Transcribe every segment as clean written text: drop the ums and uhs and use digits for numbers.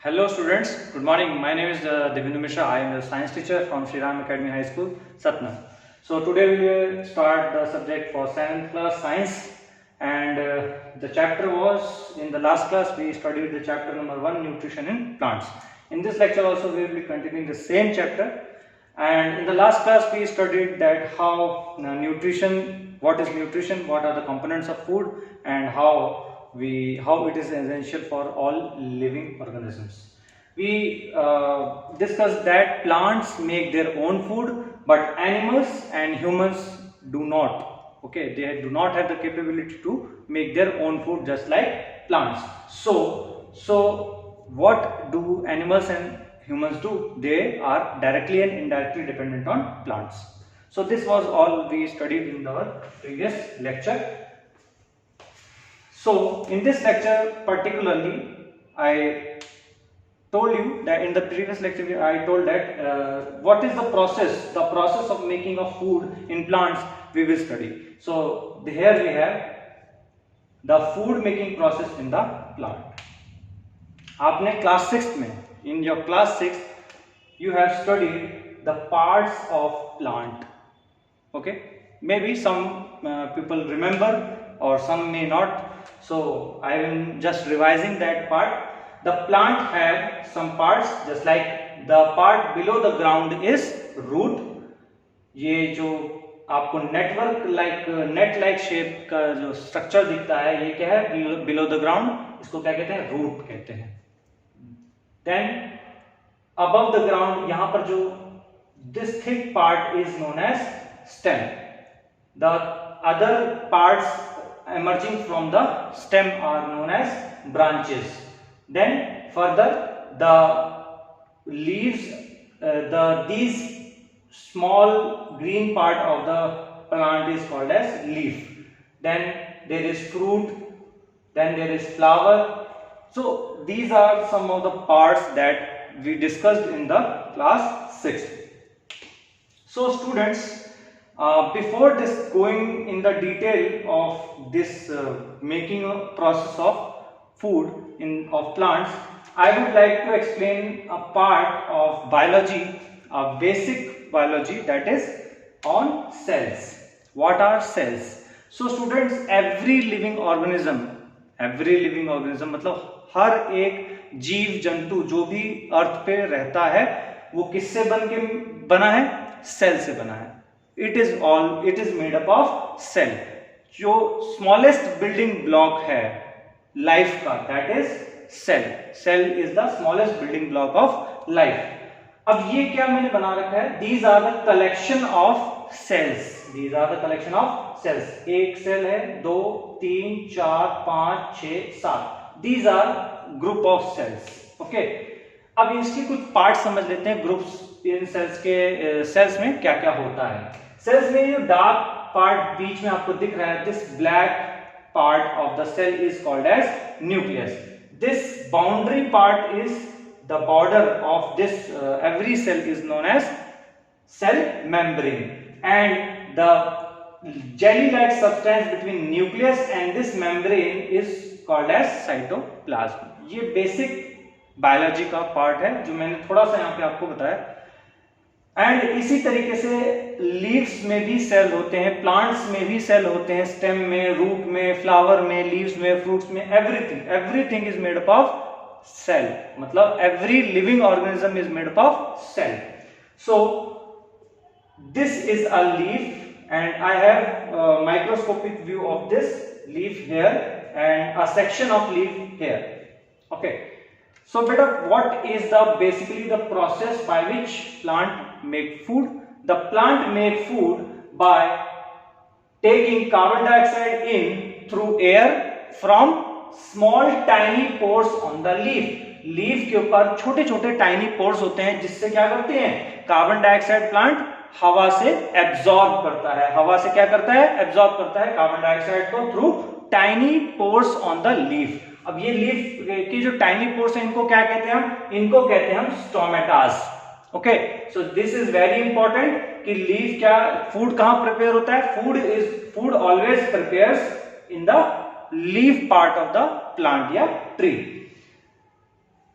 Hello students, good morning. My name is Devendra Mishra. I am a science teacher from Shri Ram Academy High School, Satna. So today we will start the subject for 7th class science, and the chapter was, in the last class we studied the chapter number 1, nutrition in plants. In this lecture also we will be continuing the same chapter, and in the last class we studied that how nutrition, what is nutrition, what are the components of food, and how it is essential for all living organisms. We discussed that plants make their own food, but animals and humans do not. Okay, they do not have the capability to make their own food just like plants. So what do animals and humans do? They are directly and indirectly dependent on plants. So this was all we studied in our previous lecture. So in this lecture particularly, I told you that in the previous lecture I told that what is the process of making of food in plants we will study. So here we have the food making process in the plant. आपने class 6 में, in your class 6 you have studied the parts of plant. Okay, maybe some people remember or some may not. So I am just revising that part. The plant have some parts, just like the part below the ground is root. ये जो आपको net like shape का जो structure दिखता है, ये क्या है? Below the ground. इसको क्या कहते हैं? रूट कहते हैं. देन अबव द ग्राउंड, यहां पर जो this thick part is known as stem. The other parts emerging from the stem are known as branches. Then further the leaves, these small green part of the plant is called as leaf. Then there is fruit, then there is flower. So these are some of the parts that we discussed in the class 6. So students, before this going in the detail of this making a process of food of plants, I would like to explain a part of biology, a basic biology, that is on cells. What are cells? So students, every living organism मतलब हर एक जीव जंतु जो भी अर्थ पे रहता है, वो किससे बना है? सेल से बना है. It is made up of cell. जो smallest building block है life का, that is cell. Cell is the smallest building block of life. अब ये क्या मैंने बना रखा है? These are the collection of cells. These are the collection of cells. एक सेल है, 2, 3, 4, 5, 6, 7. These are group of cells. Okay. अब इसकी कुछ पार्ट समझ लेते हैं. ग्रुप्स इन सेल्स में क्या क्या होता है. सेल्स में जो डार्क पार्ट बीच में आपको दिख रहा है, this black part of the cell is called as nucleus. This boundary part is the border of this every cell is known as cell membrane, and the jelly like substance between nucleus and this membrane is called as cytoplasm. ये basic biology का part है जो मैंने थोड़ा सा यहाँ पे आपको बताया. एंड इसी तरीके से लीव्स में भी सेल होते हैं, प्लांट्स में भी सेल होते हैं, स्टेम में, रूट में, फ्लावर में, लीव्स में, फ्रूट्स में, everything is made up of cell. मतलब every living organism is made up of cell. So this is a leaf and I have microscopic view of this leaf here and a section of leaf here. Okay. So beta, what is basically the process by which plant make food? The plant make food by taking carbon dioxide in through air from small tiny pores on the leaf. Leaf के ऊपर छोटे छोटे tiny pores होते हैं, जिससे क्या करते हैं? कार्बन डाइऑक्साइड प्लांट हवा से एब्जॉर्ब करता है. हवा से क्या करता है? एब्जॉर्ब करता है कार्बन डाइऑक्साइड को through tiny pores on the leaf. अब ये लीफ की जो टाइनी पोर्स है, इनको क्या कहते हैं हम? इनको कहते हैं हम stomatas. Okay. So this is very important कि लीफ क्या, फूड कहां प्रिपेयर होता है? Food always prepares in the leaf part of the plant या ट्री.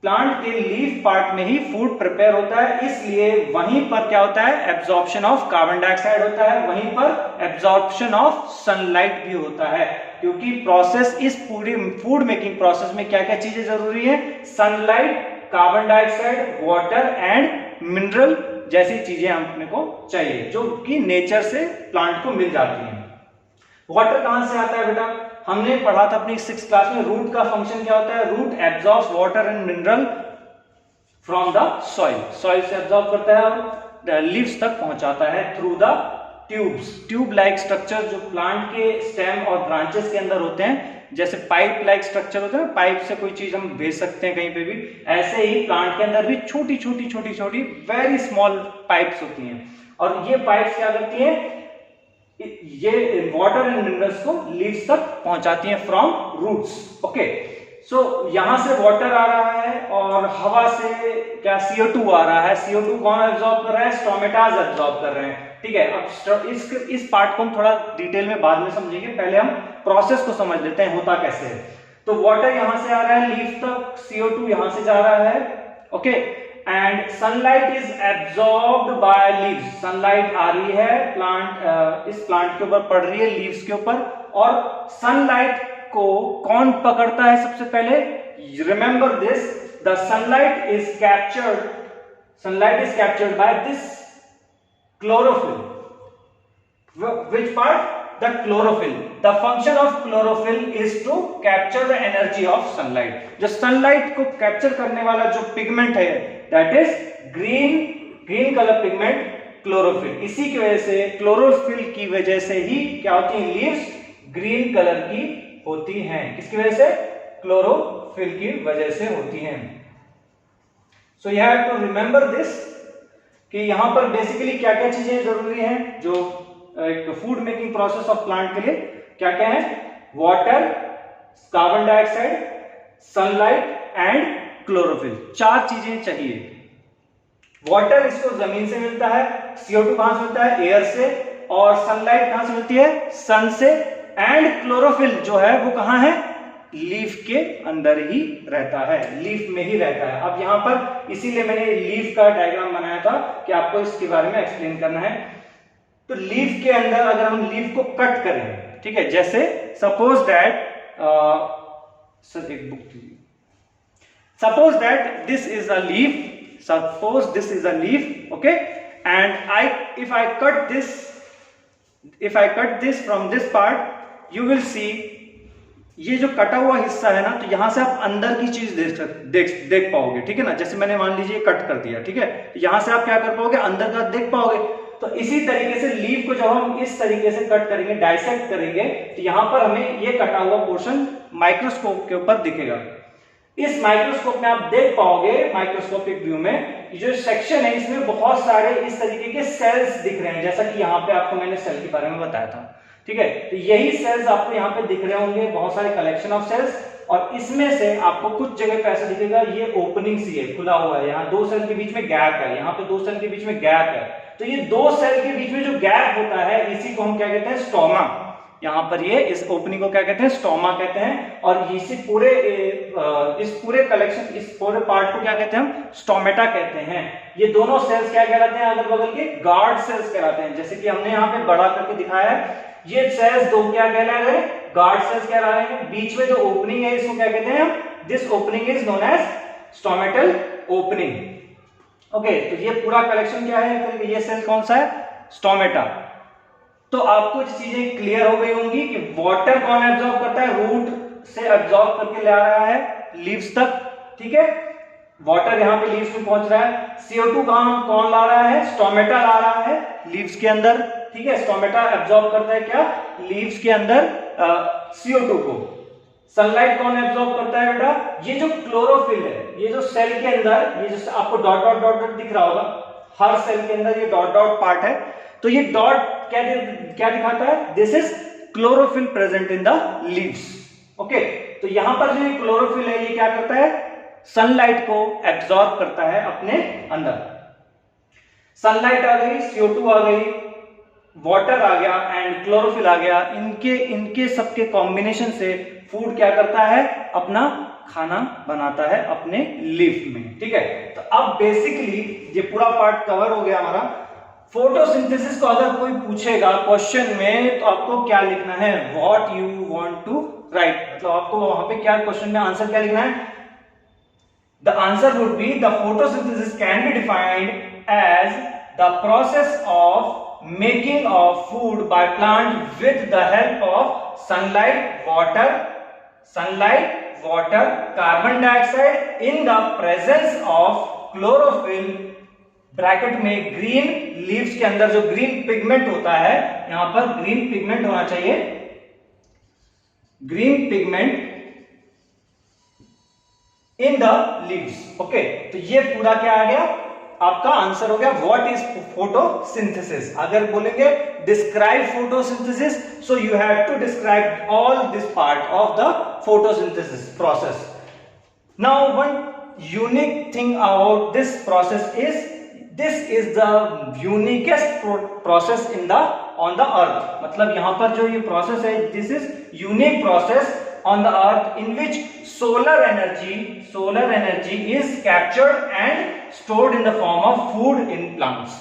प्लांट के लीफ पार्ट में ही फूड प्रिपेयर होता है, इसलिए वहीं पर क्या होता है, एब्जॉर्प्शन ऑफ कार्बन डाइऑक्साइड होता है, वहीं पर एब्जॉर्प्शन ऑफ सनलाइट भी होता है, क्योंकि प्रोसेस, इस पूरी फूड मेकिंग प्रोसेस में क्या क्या चीजें जरूरी है, sunlight, carbon dioxide, water and mineral जैसी चीजें अपने को चाहिए, जो कि नेचर से प्लांट को मिल जाती हैं। वाटर कहां से आता है बेटा, हमने पढ़ा था अपनी 6th क्लास में, रूट का फंक्शन क्या होता है, root absorbs water and mineral from the soil, soil से एब्जॉर्ब करता है और लीव्स तक पहुंचाता है through the tubes, tube like structure जो प्लांट के स्टेम और ब्रांचेस के अंदर होते हैं, जैसे पाइप लाइक स्ट्रक्चर होता है ना, पाइप से कोई चीज हम भेज सकते हैं कहीं पे भी, ऐसे ही प्लांट के अंदर भी छोटी छोटी वेरी स्मॉल पाइप्स होती हैं, और ये पाइप्स क्या करती हैं, ये वाटर एंड मिनरल्स को लीव्स तक पहुंचाती हैं फ्रॉम रूट्स। ओके, सो यहां से वाटर आ रहा है और हवा से क्या CO2 आ रहा है, CO2 कौन एब्जॉर्ब कर रहा है, स्टोमेटाज एब्जॉर्ब कर रहे हैं। ठीक है, अब इस पार्ट को हम थोड़ा डिटेल में बाद में समझेंगे, पहले हम प्रोसेस को समझ लेते हैं होता कैसे है। तो वाटर यहां से आ रहा है लीफ तक, CO2 यहां से जा रहा है। Okay, and sunlight is absorbed by leaves, sunlight आ रही है प्लांट, इस प्लांट के ऊपर पड़ रही है लीव्स के ऊपर, और सनलाइट को कौन पकड़ता है सबसे पहले, remember this, the sunlight is captured by this chlorophyll. Which part? The chlorophyll. The function of chlorophyll is to capture the energy of sunlight. जो sunlight को कैप्चर करने वाला जो पिगमेंट है, that is green color pigment, chlorophyll. इसी की वजह से, chlorophyll की वजह से ही क्या होती है, लीव्स ग्रीन कलर की होती हैं। किसकी वजह से, chlorophyll की वजह से होती हैं। So you have to remember this कि यहां पर बेसिकली क्या क्या चीजें जरूरी हैं जो एक food making process of plant के लिए क्या क्या है, water, carbon dioxide, sunlight and chlorophyll, 4 चीजें चाहिए। वाटर इसको जमीन से मिलता है, CO2 कहां से मिलता है, एयर से, और सनलाइट कहां से मिलती है, सन से, एंड क्लोरोफिल जो है वो कहां है, लीफ के अंदर ही रहता है, लीफ में ही रहता है। अब यहां पर इसीलिए मैंने लीफ का डायग्राम बनाया था कि आपको इसके बारे में एक्सप्लेन करना है। तो लीफ के अंदर अगर हम लीफ को कट करें, ठीक है, जैसे सपोज दैट सर एक बुक दीजिए, suppose that this is a leaf, suppose this is a leaf, okay, and if I cut this from this part, you will see ये जो कटा हुआ हिस्सा है ना, तो यहां से आप अंदर की चीज देख पाओगे, ठीक है ना, जैसे मैंने मान लीजिए कट कर दिया, ठीक है, तो यहां से आप क्या कर पाओगे, अंदर का देख पाओगे। तो इसी तरीके से लीफ को जब हम इस तरीके से कट करेंगे, डाइसेक्ट करेंगे, तो यहां पर हमें ये कटा हुआ पोर्शन माइक्रोस्कोप के ऊपर दिखेगा। इस माइक्रोस्कोप में आप देख पाओगे, माइक्रोस्कोपिक व्यू में जो सेक्शन है इसमें बहुत सारे इस तरीके के सेल्स दिख रहे हैं, जैसा कि यहाँ पे आपको मैंने सेल के बारे में बताया था, ठीक है। तो यही सेल्स आपको यहाँ पे दिख रहे होंगे, बहुत सारे कलेक्शन ऑफ सेल्स, और इसमें से आपको कुछ जगह पे ऐसा दिखेगा ये ओपनिंग सी है, खुला हुआ है, यहाँ 2 सेल के बीच में गैप है, यहाँ पे 2 सेल के बीच में गैप है। तो ये 2 सेल के बीच में जो गैप होता है इसी को हम क्या कहते हैं, स्टोमा। यहाँ पर ये इस ओपनिंग को क्या कहते हैं, स्टोमा कहते हैं, और इस पूरे कलेक्शन, इस पूरे पार्ट को क्या कहते हैं हम, स्टोमेटा कहते हैं। ये दोनों सेल्स क्या कहलाते हैं, अगल बगल के गार्ड सेल्स कहलाते हैं, जैसे कि हमने यहाँ पे बड़ा करके दिखाया है। ये सेल्स दो क्या कहला रहे, गार्ड सेल्स कहला रहे हैं। बीच में जो ओपनिंग है इसको क्या कहते हैं हम, this opening is known as stomatal opening. Okay, तो ये पूरा कलेक्शन क्या है, ये सेल कौन सा है, स्टोमेटा। तो आपको चीजें क्लियर हो गई होंगी कि वाटर कौन एब्जॉर्ब करता है, रूट से एब्जॉर्ब करके ले आ रहा है लीव्स तक, ठीक है, वाटर यहाँ पे लीव्स में पहुंच रहा है। CO2 कौन ला रहा है, स्टोमेटा ला रहा है लीव्स के अंदर, ठीक है, स्टोमेटा एब्जॉर्ब करता है क्या, लीव्स के अंदर CO2 को। सनलाइट कौन एब्जॉर्ब करता है बेटा, ये जो क्लोरोफिल है, ये जो सेल के अंदर, ये जो आपको डॉट डॉट डॉट डॉट दिख रहा होगा, हर सेल के अंदर ये डॉट डॉट पार्ट है, तो ये डॉट क्या दिखाता है, this is chlorophyll present in the leaves. Okay, तो यहां पर जो ये क्लोरोफिल है ये क्या करता है, सनलाइट को एब्जॉर्ब करता है अपने अंदर। सनलाइट आ गई, CO2 आ गई, वाटर आ गया एंड क्लोरोफिल आ गया, इनके सबके कॉम्बिनेशन से फूड क्या करता है, अपना खाना बनाता है अपने लीफ में, ठीक है। तो अब बेसिकली ये पूरा पार्ट कवर हो गया हमारा। फोटोसिंथेसिस को अगर कोई पूछेगा क्वेश्चन में तो आपको क्या लिखना है, what you want to write, मतलब आपको वहां पे क्या क्वेश्चन में आंसर क्या लिखना है। The answer would be the photosynthesis can be defined as the process of making of food by plant with the help of sunlight, water, carbon dioxide in the presence of chlorophyll, bracket में green leaves के अंदर जो green pigment होता है, यहां पर green pigment होना चाहिए, green pigment in the leaves. Okay, तो ये पूरा क्या आ गया, आपका आंसर हो गया व्हाट इज फोटोसिंथेसिस। अगर बोलेंगे describe photosynthesis, so you have to describe all this part of the photosynthesis process. Now one unique thing about this process is this is the uniquest process in the on the earth. मतलब यहां पर जो ये process है, this is unique process on the earth in which solar energy is captured and stored in the form of food in plants।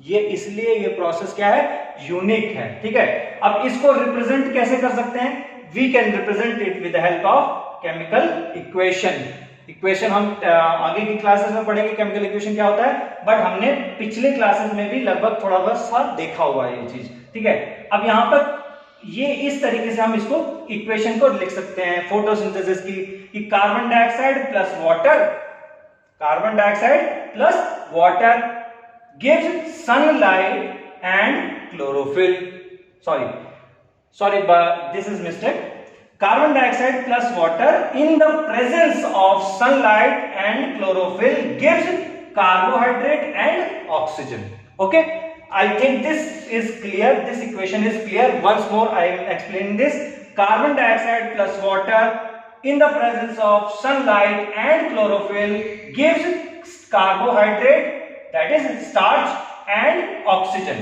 ये इसलिए ये process क्या है, यूनिक है, ठीक है। अब इसको रिप्रेजेंट कैसे कर सकते हैं, we can represent it with the help of chemical equation. हम आगे की क्लासेस में पढ़ेंगे केमिकल इक्वेशन क्या होता है, बट हमने पिछले क्लासेस में भी लगभग थोड़ा बहुत सा देखा हुआ है ये चीज, ठीक है। अब यहां पर ये इस तरीके से हम इसको इक्वेशन को लिख सकते हैं फोटोसिंथेसिस की, कि carbon dioxide plus water gives sunlight and chlorophyll. Sorry this is mistake. Carbon dioxide plus water in the presence of sunlight and chlorophyll gives carbohydrate and oxygen. Okay, I think this is clear, this equation is clear. Once more I am explaining this. Carbon dioxide plus water in the presence of sunlight and chlorophyll gives carbohydrate, that is starch and oxygen.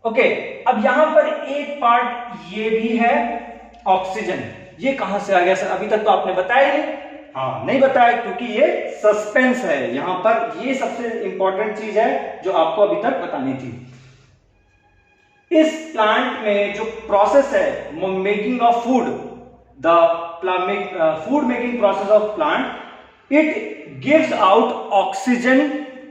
Okay, अब यहां पर एक part ये भी है oxygen. ये कहां से आ गया सर, अभी तक तो आपने बताया नहीं। हाँ, नहीं बताया क्योंकि ये सस्पेंस है। यहां पर ये सबसे इंपॉर्टेंट चीज है जो आपको अभी तक बतानी थी। इस प्लांट में जो प्रोसेस है making of food, the food making process of plant, it gives out oxygen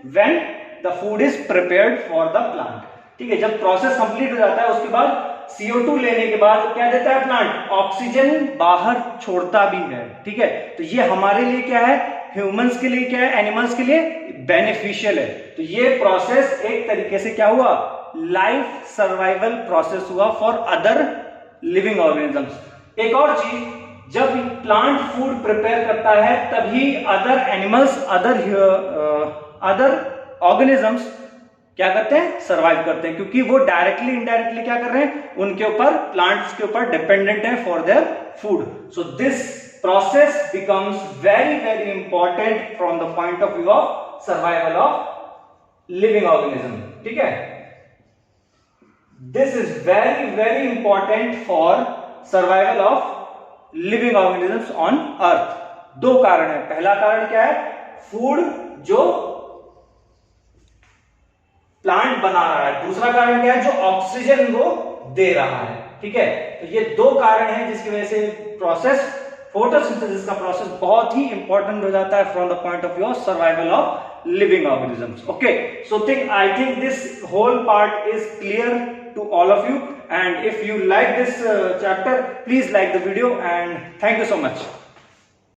when the food is prepared for the plant, ठीक है। जब प्रोसेस कंप्लीट हो जाता है उसके बाद CO2 लेने के बाद क्या देता है प्लांट, ऑक्सीजन बाहर छोड़ता भी है, ठीक है। तो ये हमारे लिए क्या है, ह्यूमंस के लिए क्या है, एनिमल्स के लिए बेनिफिशियल है। तो ये प्रोसेस एक तरीके से क्या हुआ, लाइफ सर्वाइवल प्रोसेस हुआ फॉर अदर लिविंग ऑर्गेनिजम्स। एक और चीज, जब प्लांट फूड प्रिपेयर करता है तभी अदर एनिमल्स, अदर ऑर्गेनिजम्स क्या करते हैं, सरवाइव करते हैं, क्योंकि वो डायरेक्टली इनडायरेक्टली क्या कर रहे हैं, उनके ऊपर, प्लांट्स के ऊपर डिपेंडेंट है for their food. So this process becomes very very important from the point of view of survival of living organism, ठीक है। This is very very important for survival of living organisms on earth. दो कारण है, पहला कारण क्या है, food जो प्लांट बना रहा है, दूसरा कारण क्या है, जो ऑक्सीजन वो दे रहा है, ठीक है। तो ये दो कारण है जिसकी वजह से प्रोसेस, फोटोसिंथेसिस का प्रोसेस बहुत ही इंपॉर्टेंट हो जाता है from the point of view of survival of living organisms. Okay, so I think this whole part is clear to all of you, and if you like this chapter, please like the video, and thank you so much.